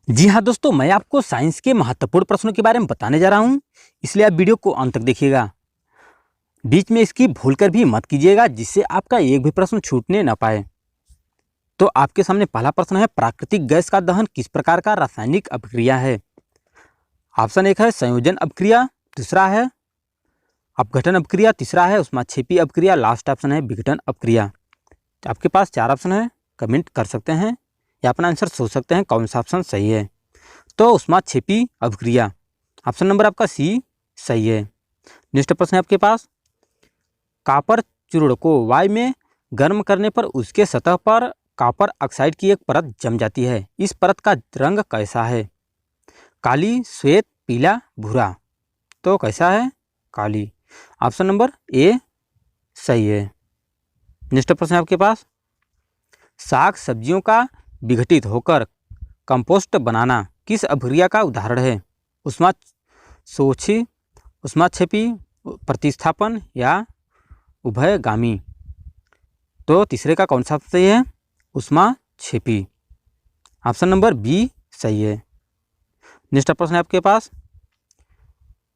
जी हाँ दोस्तों, मैं आपको साइंस के महत्वपूर्ण प्रश्नों के बारे में बताने जा रहा हूँ, इसलिए आप वीडियो को अंत तक देखिएगा। बीच में इसकी भूल कर भी मत कीजिएगा, जिससे आपका एक भी प्रश्न छूटने न पाए। तो आपके सामने पहला प्रश्न है, प्राकृतिक गैस का दहन किस प्रकार का रासायनिक अभिक्रिया है? ऑप्शन एक है संयोजन अभिक्रिया, दूसरा है अपघटन अभिक्रिया, तीसरा है ऊष्माक्षेपी अभिक्रिया, लास्ट ऑप्शन है विघटन अभिक्रिया। तो आपके पास 4 ऑप्शन है, कमेंट कर सकते हैं या अपना आंसर सोच सकते हैं कौन सा ऑप्शन सही है। तो ऊष्माक्षेपी अभिक्रिया, ऑप्शन नंबर आपका सी सही है। नेक्स्ट प्रश्न है आपके पास, कॉपर चूर्ण को वायु में गर्म करने पर उसके सतह पर कॉपर ऑक्साइड की एक परत जम जाती है। इस परत का रंग कैसा है? काली, श्वेत, पीला, भूरा। तो कैसा है? काली। ऑप्शन नंबर ए सही है। नेक्स्ट प्रश्न है आपके पास, साग सब्जियों का विघटित होकर कंपोस्ट बनाना किस अभिक्रिया का उदाहरण है? ऊष्माशोषी, ऊष्माक्षेपी, प्रतिस्थापन या उभयगामी। तो तीसरे का कौन सा सही है? ऊष्माक्षेपी। ऑप्शन नंबर बी सही है। नेक्स्ट प्रश्न है आपके पास,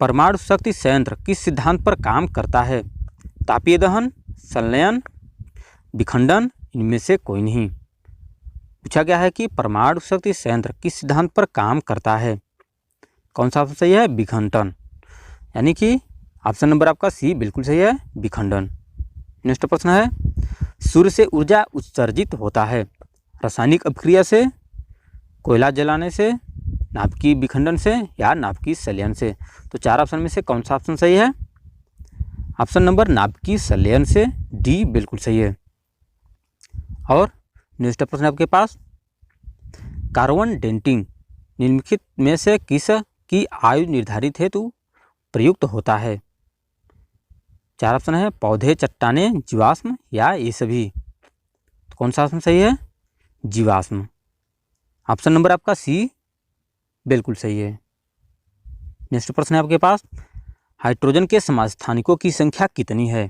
परमाणु शक्ति संयंत्र किस सिद्धांत पर काम करता है? तापीय दहन, संलयन, विखंडन, इनमें से कोई नहीं। पूछा गया है कि परमाणु शक्ति संयंत्र किस सिद्धांत पर काम करता है? कौन सा ऑप्शन सही है? विखंडन। यानी कि ऑप्शन नंबर आपका सी बिल्कुल सही है, विखंडन। नेक्स्ट प्रश्न है, सूर्य से ऊर्जा उत्सर्जित होता है रासायनिक अभिक्रिया से, कोयला जलाने से, नाभिकीय विखंडन से या नाभिकीय संलयन से। तो 4 ऑप्शन में से कौन सा ऑप्शन सही है? ऑप्शन नंबर नाभिकीय संलयन से, डी बिल्कुल सही है। और नेक्स्ट प्रश्न आपके पास, कार्बन डेटिंग निम्नलिखित में से किस की आयु निर्धारित हेतु प्रयुक्त होता है? 4 ऑप्शन है, पौधे, चट्टाने, जीवाश्म या ये सभी। तो कौन सा ऑप्शन सही है? जीवाश्म। ऑप्शन नंबर आपका सी बिल्कुल सही है। नेक्स्ट प्रश्न है आपके पास, हाइड्रोजन के समस्थानिकों की संख्या कितनी है?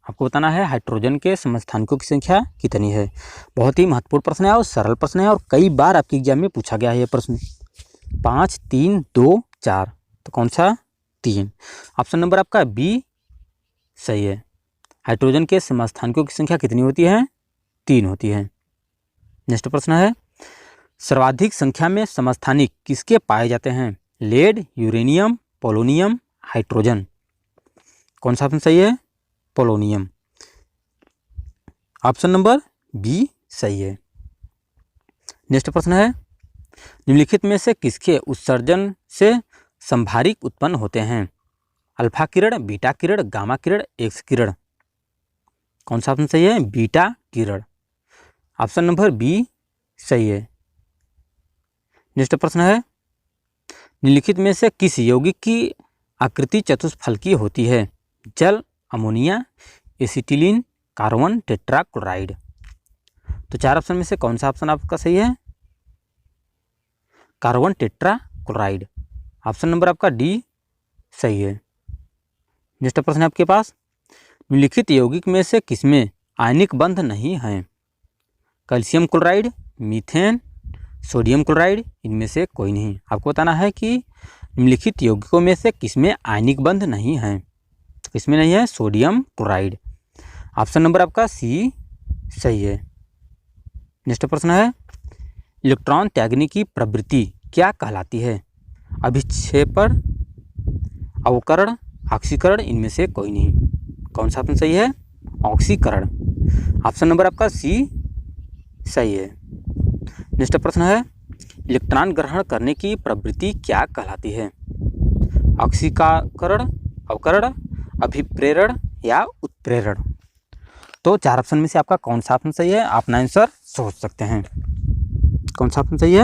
आपको बताना है हाइड्रोजन के समस्थानिकों की संख्या कितनी है। बहुत ही महत्वपूर्ण प्रश्न है और सरल प्रश्न है और कई बार आपके एग्जाम में पूछा गया है ये प्रश्न। 5, 3, 2, 4। तो कौन सा? 3। ऑप्शन नंबर आपका बी सही है। हाइड्रोजन के समस्थानिकों की संख्या कितनी होती है? 3 होती है। नेक्स्ट प्रश्न है, सर्वाधिक संख्या में समस्थानिक किसके पाए जाते हैं? Lead, uranium, polonium, hydrogen. कौन सा ऑप्शन सही है? पोलोनियम। ऑप्शन नंबर बी सही है। नेक्स्ट प्रश्न है, निम्नलिखित में से किसके उत्सर्जन से संभारिक उत्पन्न होते हैं? अल्फा किरण, बीटा किरण, गामा किरण, एक्स किरण। कौन सा ऑप्शन सही है? बीटा किरण। ऑप्शन नंबर बी सही है। नेक्स्ट प्रश्न है, निम्नलिखित में से किस यौगिक की आकृति चतुष्फलकीय होती है? जल, अमोनिया, एसिटिलीन, कार्बन टेट्राक्लोराइड। तो 4 ऑप्शन में से कौन सा ऑप्शन आपका सही है? Carbon tetrachloride. ऑप्शन नंबर आपका डी सही है। नेक्स्ट प्रश्न है आपके पास, निम्नलिखित यौगिक में से किसमें आयनिक बंध नहीं है? Calcium chloride, methane, sodium chloride, इनमें से कोई नहीं। आपको बताना है कि निम्नलिखित यौगिकों में से किसमें आयनिक बंध नहीं है। किसमें नहीं है? Sodium chloride. ऑप्शन नंबर आपका सी सही है। नेक्स्ट प्रश्न है, इलेक्ट्रॉन त्यागने की प्रवृत्ति क्या कहलाती है? अभिक्षेपण, अवकरण, ऑक्सीकरण, इनमें से कोई नहीं। कौन सा ऑप्शन सही है? ऑक्सीकरण। ऑप्शन नंबर आपका सी सही है। नेक्स्ट प्रश्न है, इलेक्ट्रॉन ग्रहण करने की प्रवृत्ति क्या कहलाती है? ऑक्सीकरण, अवकरण, अभिप्रेरण या उत्प्रेरण। तो 4 ऑप्शन में से आपका कौन सा ऑप्शन सही है? अपना आंसर सोच सकते हैं। कौन सा ऑप्शन सही है?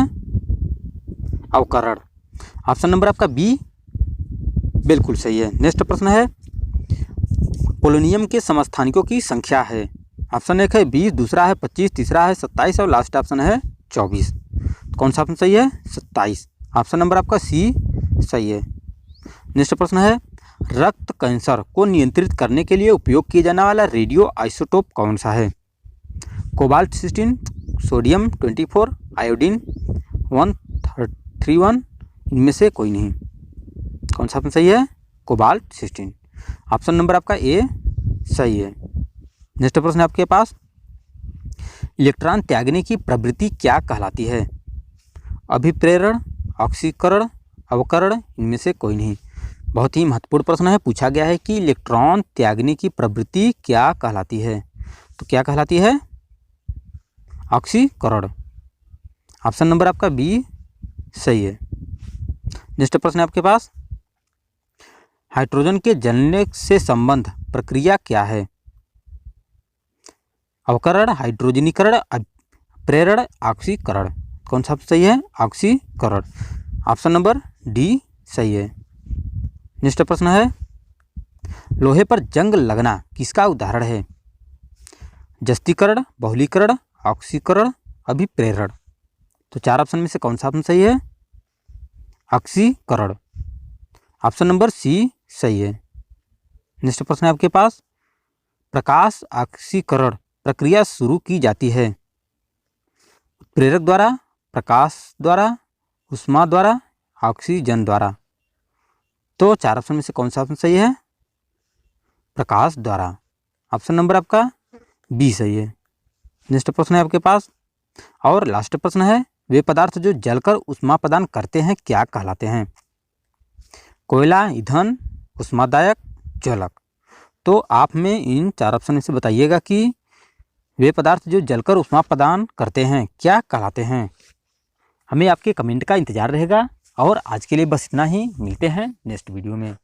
अवकरण। ऑप्शन नंबर आपका बी बिल्कुल सही है। नेक्स्ट प्रश्न है, पोलोनियम के समस्थानिकों की संख्या है? ऑप्शन एक है 20, दूसरा है 25, तीसरा है 27 और लास्ट ऑप्शन है 24। कौन सा ऑप्शन सही है? 27। ऑप्शन नंबर आपका सी सही है। नेक्स्ट प्रश्न है, रक्त कैंसर को नियंत्रित करने के लिए उपयोग किया जाने वाला रेडियो आइसोटोप कौन सा है? कोबाल्ट 16, सोडियम 24, आयोडीन 3 इनमें से कोई नहीं। कौन सा ऑप्शन सही है? कोबाल्ट 16। ऑप्शन नंबर आपका ए सही है। नेक्स्ट प्रश्न है आपके पास, इलेक्ट्रॉन त्यागने की प्रवृत्ति क्या कहलाती है? अभिप्रेरण, ऑक्सीकरण, अवकरण, इनमें से कोई नहीं। बहुत ही महत्वपूर्ण प्रश्न है। पूछा गया है कि इलेक्ट्रॉन त्यागने की प्रवृत्ति क्या कहलाती है? तो क्या कहलाती है? ऑक्सीकरण। ऑप्शन नंबर आपका बी सही है। नेक्स्ट प्रश्न है आपके पास, हाइड्रोजन के जलने से संबंध प्रक्रिया क्या है? अवकरण, हाइड्रोजनीकरण, प्रेरण, ऑक्सीकरण। कौन सा सही है? ऑक्सीकरण। ऑप्शन नंबर डी सही है। नेक्स्ट प्रश्न है, लोहे पर जंग लगना किसका उदाहरण है? जस्तीकरण, बहुलीकरण, ऑक्सीकरण, अभिप्रेरण। तो 4 ऑप्शन में से कौन सा ऑप्शन सही है? ऑक्सीकरण। ऑप्शन नंबर सी सही है। नेक्स्ट प्रश्न है आपके पास, प्रकाश ऑक्सीकरण प्रक्रिया शुरू की जाती है प्रेरक द्वारा, प्रकाश द्वारा, उष्मा द्वारा, ऑक्सीजन द्वारा। तो 4 ऑप्शन में से कौन सा ऑप्शन सही है? प्रकाश द्वारा। ऑप्शन नंबर आपका बी सही है। नेक्स्ट प्रश्न है आपके पास, और लास्ट प्रश्न है, वे पदार्थ जो जलकर उष्मा प्रदान करते हैं क्या कहलाते हैं? कोयला, ईंधन, उष्मादायक, ज्वलक। तो आप में इन 4 ऑप्शन में से बताइएगा कि वे पदार्थ जो जलकर उष्मा प्रदान करते हैं क्या कहलाते हैं। हमें आपके कमेंट का इंतजार रहेगा। और आज के लिए बस इतना ही, मिलते हैं नेक्स्ट वीडियो में।